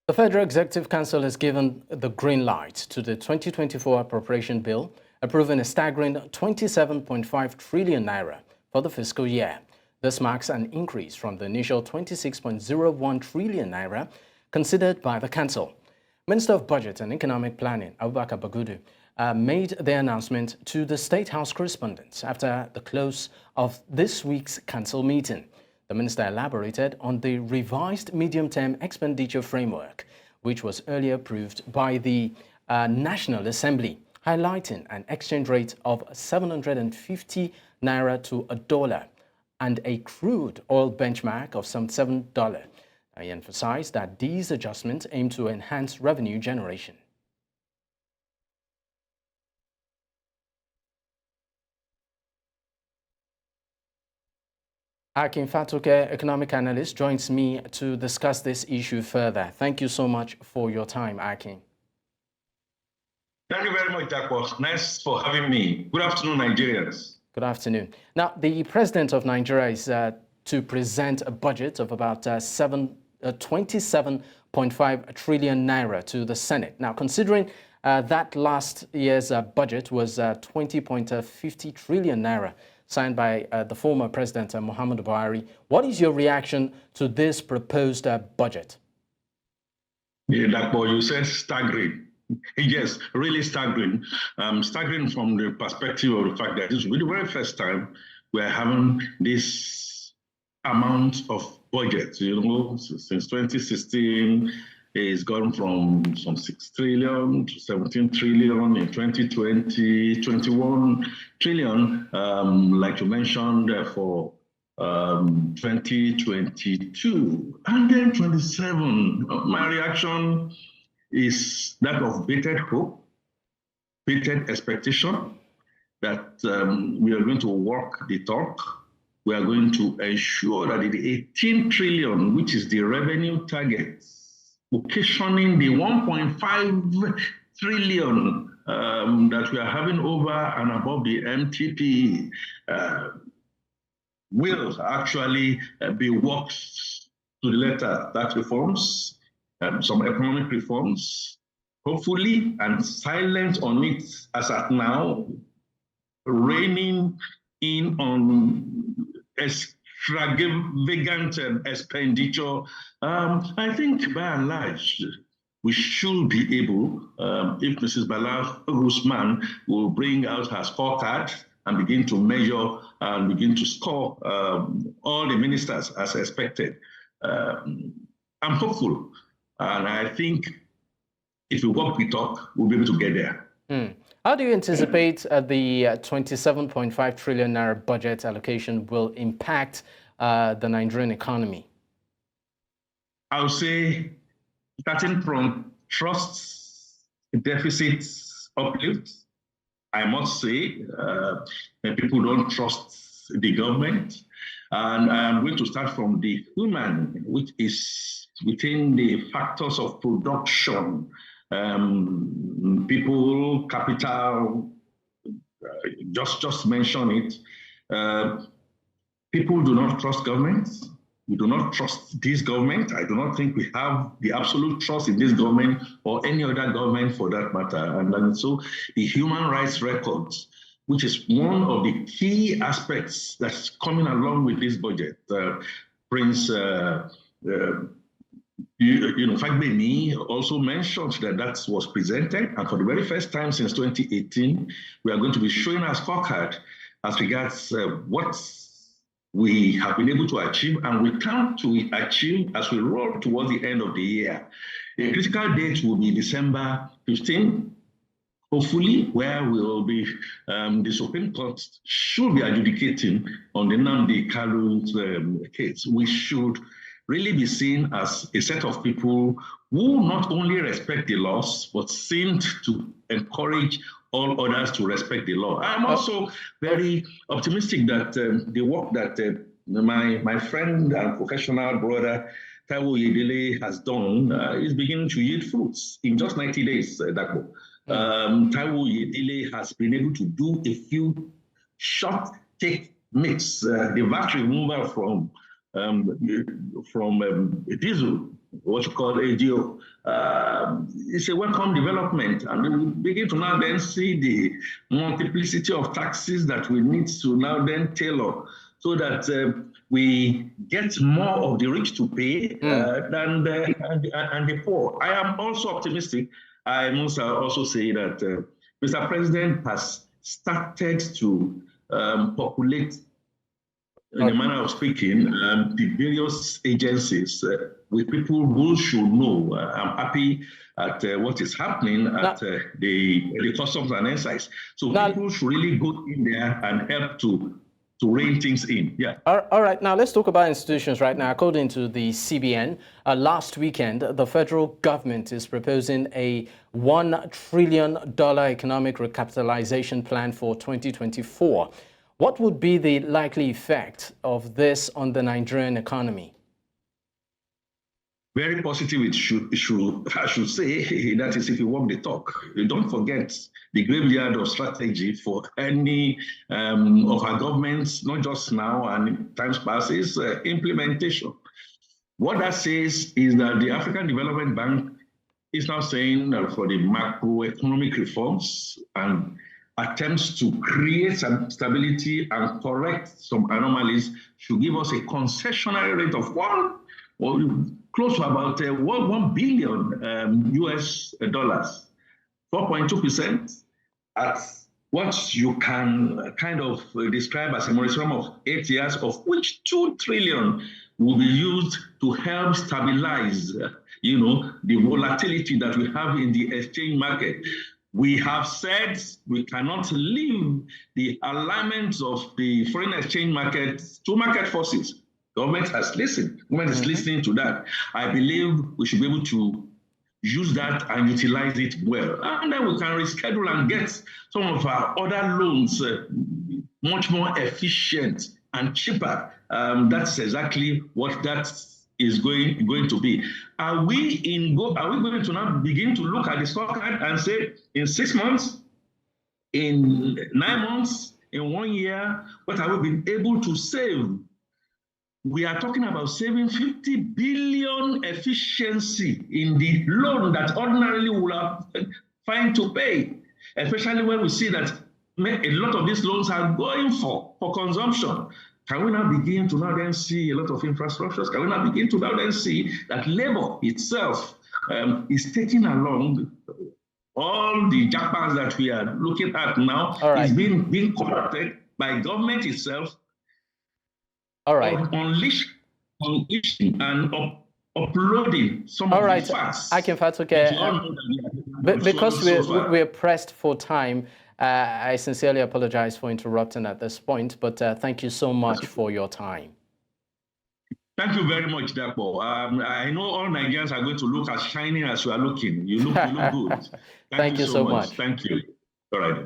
The Federal Executive Council has given the green light to the 2024 appropriation bill, approving a staggering 27.5 trillion naira for the fiscal year. This marks an increase from the initial 26.01 trillion naira considered by the Council. Minister of Budget and Economic Planning, Abubakar Bagudu, made the announcement to the State House correspondents after the close of this week's Council meeting. The minister elaborated on the revised medium-term expenditure framework, which was earlier approved by the National Assembly, highlighting an exchange rate of 750 naira to a dollar and a crude oil benchmark of some $7. I emphasized that these adjustments aim to enhance revenue generation. Akin, Fatunke, economic analyst, joins me to discuss this issue further. Thank you so much for your time, Akin. Thank you very much, Dapo. Nice for having me. Good afternoon, Nigerians. Good afternoon. Now, the president of Nigeria is to present a budget of about 27.5 trillion naira to the Senate. Now, considering that last year's budget was 20.50 trillion naira, signed by the former President Muhammadu Buhari. What is your reaction to this proposed budget? Yeah, Dapo, you said staggering. Yes, really staggering. Staggering from the perspective of the fact that this will be the very first time we're having this amount of budget. You know, since 2016, it's gone from some 6 trillion to 17 trillion in 2020, 21 trillion, like you mentioned, for 2022, and then 27. My reaction is that of bated hope, bated expectation that we are going to walk the talk. We are going to ensure that the 18 trillion, which is the revenue target, occasioning the 1.5 trillion that we are having over and above the MTP, will actually be worked to the letter. That reforms, some economic reforms, hopefully, and silent on it as at now, reining in on extravagant expenditure. I think by and large, we should be able, if Mrs. Bala Guzman will bring out her scorecard and begin to measure and begin to score all the ministers as expected. I'm hopeful, and I think if we walk the talk, we'll be able to get there. How do you anticipate the 27.5 trillion naira budget allocation will impact the Nigerian economy? I would say, starting from trust deficits uplift, I must say that people don't trust the government. And I'm going to start from the human, which is within the factors of production. People, capital, just mention it. People do not trust governments. We do not trust this government. I do not think we have the absolute trust in this government or any other government for that matter. And so the human rights records, which is one of the key aspects that's coming along with this budget. Prince Fagbemi also mentioned that was presented, and for the very first time since 2018, we are going to be showing our scorecard as regards what we have been able to achieve and we plan to achieve as we roll towards the end of the year. A critical date will be December 15, hopefully, where we will be, the Supreme Court should be adjudicating on the Nnamdi Kalu's case. We should really be seen as a set of people who not only respect the laws, but seem to encourage all others to respect the law. I'm also very optimistic that the work that my friend and professional brother Taiwo Yedele has done is beginning to yield fruits in just 90 days, Dapo. Taiwo Yedele has been able to do a few short techniques, the VAT removal from diesel, what you call AGO, it's a welcome development. And we begin to now then see the multiplicity of taxes that we need to now then tailor so that we get more of the rich to pay than the poor. I am also optimistic. I must also say that Mr. President has started to populate, in a manner of speaking, the various agencies with people who should know. I'm happy at what is happening at the customs and excise. So people should really go in there and help to rein things in. Yeah. All right. Now let's talk about institutions right now. According to the CBN, last weekend, the federal government is proposing a $1 trillion economic recapitalization plan for 2024. What would be the likely effect of this on the Nigerian economy? Very positive, I should say. That is, if you walk the talk. You don't forget the graveyard of strategy for any of our governments, not just now and in times past, is implementation. What that says is that the African Development Bank is now saying that for the macroeconomic reforms and attempts to create some stability and correct some anomalies should give us a concessionary rate of close to about $1 billion US dollars, 4.2% at what you can kind of describe as a moratorium of 8 years, of which 2 trillion will be used to help stabilize, the volatility that we have in the exchange market. We have said we cannot leave the alignment of the foreign exchange market to market forces. Government has listened. Government is listening to that. I believe we should be able to use that and utilize it well. And then we can reschedule and get some of our other loans much more efficient and cheaper. That's exactly what that is going to be. Are we going to now begin to look at the scorecard and say, in 6 months, in 9 months, in 1 year, what have we been able to save? We are talking about saving 50 billion efficiency in the loan that ordinarily would have fine to pay, especially when we see that a lot of these loans are going for consumption. Can we now begin to now then see a lot of infrastructures? Can we now begin to now then see that labor itself is taking along all the jackpots that we are looking at now is being corrected by government itself. All right. Unleashing and uploading some of the facts. Akin, Fatunke, because we're pressed for time, I sincerely apologize for interrupting at this point, but thank you so much for your time. Thank you very much, Dapo. I know all Nigerians are going to look as shiny as you are looking. You look good. Thank you so much. Thank you. All right.